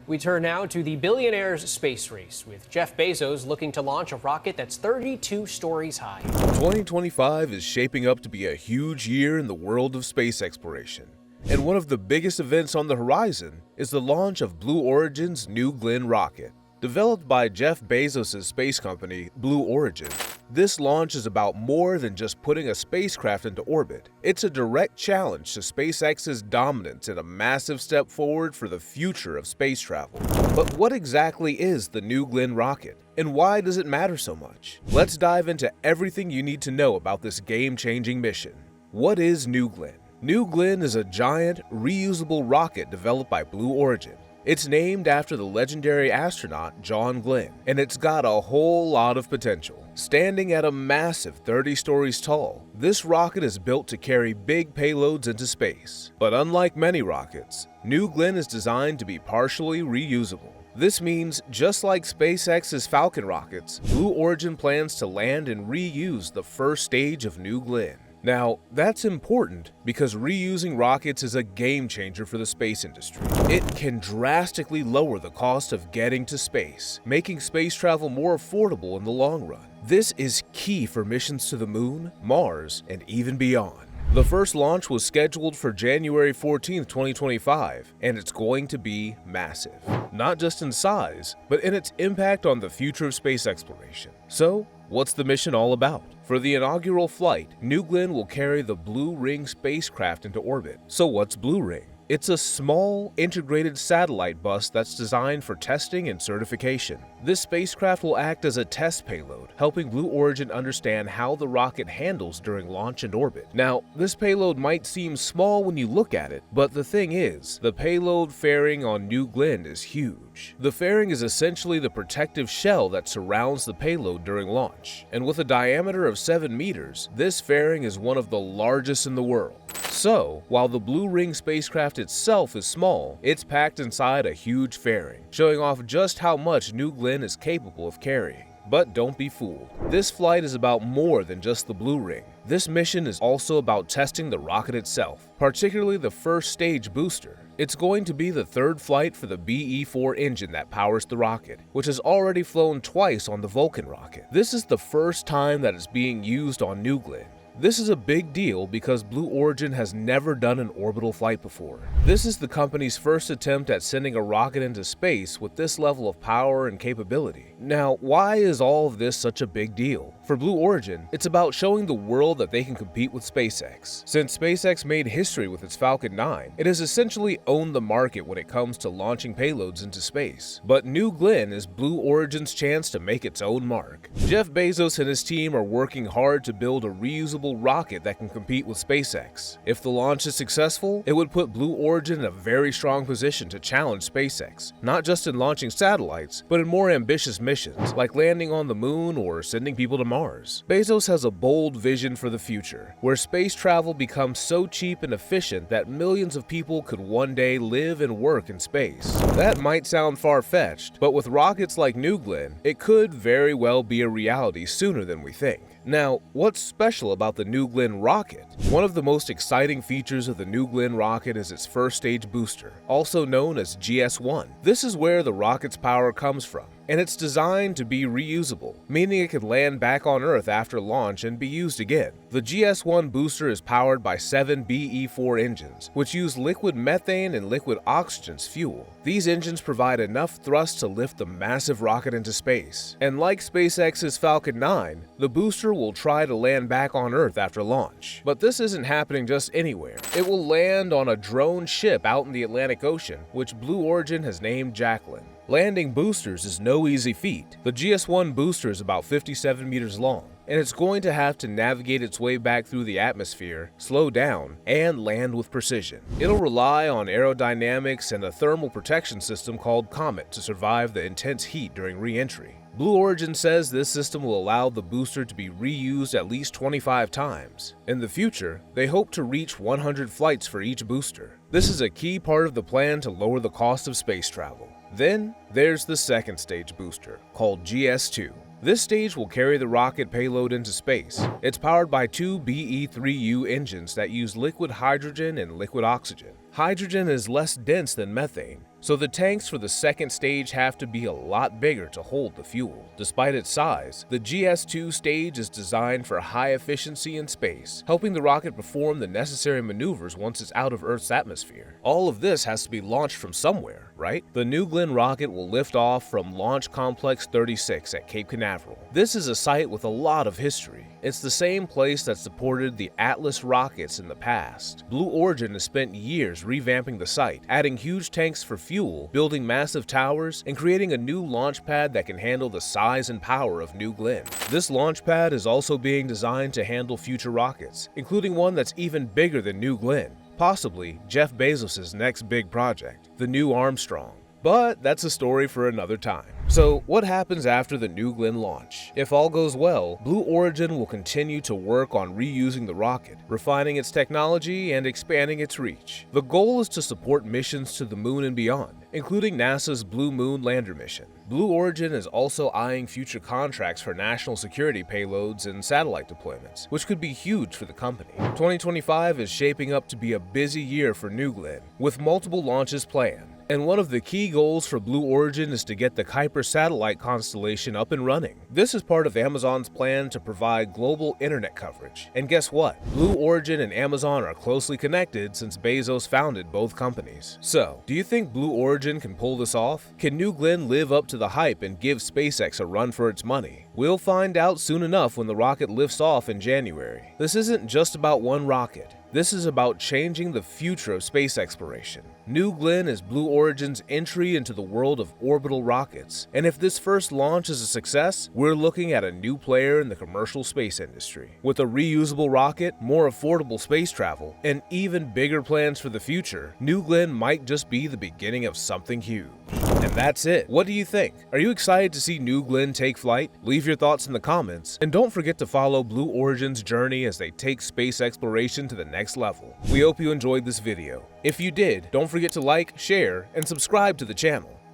We turn now to the billionaire's space race, with Jeff Bezos looking to launch a rocket that's 32 stories high. 2025 is shaping up to be a huge year in the world of space exploration. And one of the biggest events on the horizon is the launch of Blue Origin's New Glenn rocket. Developed by Jeff Bezos' space company, Blue Origin, this launch is about more than just putting a spacecraft into orbit. It's a direct challenge to SpaceX's dominance and a massive step forward for the future of space travel. But what exactly is the New Glenn rocket, and why does it matter so much? Let's dive into everything you need to know about this game-changing mission. What is New Glenn? New Glenn is a giant, reusable rocket developed by Blue Origin. It's named after the legendary astronaut John Glenn, and it's got a whole lot of potential. Standing at a massive 30 stories tall, this rocket is built to carry big payloads into space. But unlike many rockets, New Glenn is designed to be partially reusable. This means, just like SpaceX's Falcon rockets, Blue Origin plans to land and reuse the first stage of New Glenn. Now, that's important because reusing rockets is a game changer for the space industry. It can drastically lower the cost of getting to space, making space travel more affordable in the long run. This is key for missions to the Moon, Mars, and even beyond. The first launch was scheduled for January 14, 2025, and it's going to be massive. Not just in size, but in its impact on the future of space exploration. So, what's the mission all about? For the inaugural flight, New Glenn will carry the Blue Ring spacecraft into orbit. So what's Blue Ring? It's a small, integrated satellite bus that's designed for testing and certification. This spacecraft will act as a test payload, helping Blue Origin understand how the rocket handles during launch and orbit. Now, this payload might seem small when you look at it, but the thing is, the payload fairing on New Glenn is huge. The fairing is essentially the protective shell that surrounds the payload during launch, and with a diameter of 7 meters, this fairing is one of the largest in the world. So, while the Blue Ring spacecraft itself is small, it's packed inside a huge fairing, showing off just how much New Glenn is capable of carrying. But don't be fooled. This flight is about more than just the Blue Ring. This mission is also about testing the rocket itself, particularly the first stage booster. It's going to be the third flight for the BE-4 engine that powers the rocket, which has already flown twice on the Vulcan rocket. This is the first time that it's being used on New Glenn. This is a big deal because Blue Origin has never done an orbital flight before. This is the company's first attempt at sending a rocket into space with this level of power and capability. Now, why is all of this such a big deal? For Blue Origin, it's about showing the world that they can compete with SpaceX. Since SpaceX made history with its Falcon 9, it has essentially owned the market when it comes to launching payloads into space. But New Glenn is Blue Origin's chance to make its own mark. Jeff Bezos and his team are working hard to build a reusable rocket that can compete with SpaceX. If the launch is successful, it would put Blue Origin in a very strong position to challenge SpaceX, not just in launching satellites, but in more ambitious missions, like landing on the Moon or sending people to Mars. Bezos has a bold vision for the future, where space travel becomes so cheap and efficient that millions of people could one day live and work in space. That might sound far-fetched, but with rockets like New Glenn, it could very well be a reality sooner than we think. Now, what's special about the New Glenn rocket? One of the most exciting features of the New Glenn rocket is its first stage booster, also known as GS-1. This is where the rocket's power comes from, and it's designed to be reusable, meaning it can land back on Earth after launch and be used again. The GS-1 booster is powered by 7 BE-4 engines, which use liquid methane and liquid oxygen as fuel. These engines provide enough thrust to lift the massive rocket into space. And like SpaceX's Falcon 9, the booster will try to land back on Earth after launch. But this isn't happening just anywhere. It will land on a drone ship out in the Atlantic Ocean, which Blue Origin has named Jacqueline. Landing boosters is no easy feat. The GS-1 booster is about 57 meters long, and it's going to have to navigate its way back through the atmosphere, slow down, and land with precision. It'll rely on aerodynamics and a thermal protection system called Comet to survive the intense heat during re-entry. Blue Origin says this system will allow the booster to be reused at least 25 times. In the future, they hope to reach 100 flights for each booster. This is a key part of the plan to lower the cost of space travel. Then, there's the second stage booster, called GS-2. This stage will carry the rocket payload into space. It's powered by 2 BE-3U engines that use liquid hydrogen and liquid oxygen. Hydrogen is less dense than methane, so the tanks for the second stage have to be a lot bigger to hold the fuel. Despite its size, the GS2 stage is designed for high efficiency in space, helping the rocket perform the necessary maneuvers once it's out of Earth's atmosphere. All of this has to be launched from somewhere, right? The New Glenn rocket will lift off from Launch Complex 36 at Cape Canaveral. This is a site with a lot of history. It's the same place that supported the Atlas rockets in the past. Blue Origin has spent years revamping the site, adding huge tanks for fuel, building massive towers, and creating a new launch pad that can handle the size and power of New Glenn. This launch pad is also being designed to handle future rockets, including one that's even bigger than New Glenn, possibly Jeff Bezos' next big project, the New Armstrong. But that's a story for another time. So what happens after the New Glenn launch? If all goes well, Blue Origin will continue to work on reusing the rocket, refining its technology and expanding its reach. The goal is to support missions to the moon and beyond, including NASA's Blue Moon lander mission. Blue Origin is also eyeing future contracts for national security payloads and satellite deployments, which could be huge for the company. 2025 is shaping up to be a busy year for New Glenn, with multiple launches planned. And one of the key goals for Blue Origin is to get the Kuiper satellite constellation up and running. This is part of Amazon's plan to provide global internet coverage. And guess what? Blue Origin and Amazon are closely connected since Bezos founded both companies. So, do you think Blue Origin can pull this off? Can New Glenn live up to the hype and give SpaceX a run for its money? We'll find out soon enough when the rocket lifts off in January. This isn't just about one rocket. This is about changing the future of space exploration. New Glenn is Blue Origin's entry into the world of orbital rockets, and if this first launch is a success, we're looking at a new player in the commercial space industry. With a reusable rocket, more affordable space travel, and even bigger plans for the future, New Glenn might just be the beginning of something huge. And that's it. What do you think? Are you excited to see New Glenn take flight? Leave your thoughts in the comments, and don't forget to follow Blue Origin's journey as they take space exploration to the next level. We hope you enjoyed this video. If you did, don't forget to like, share, and subscribe to the channel.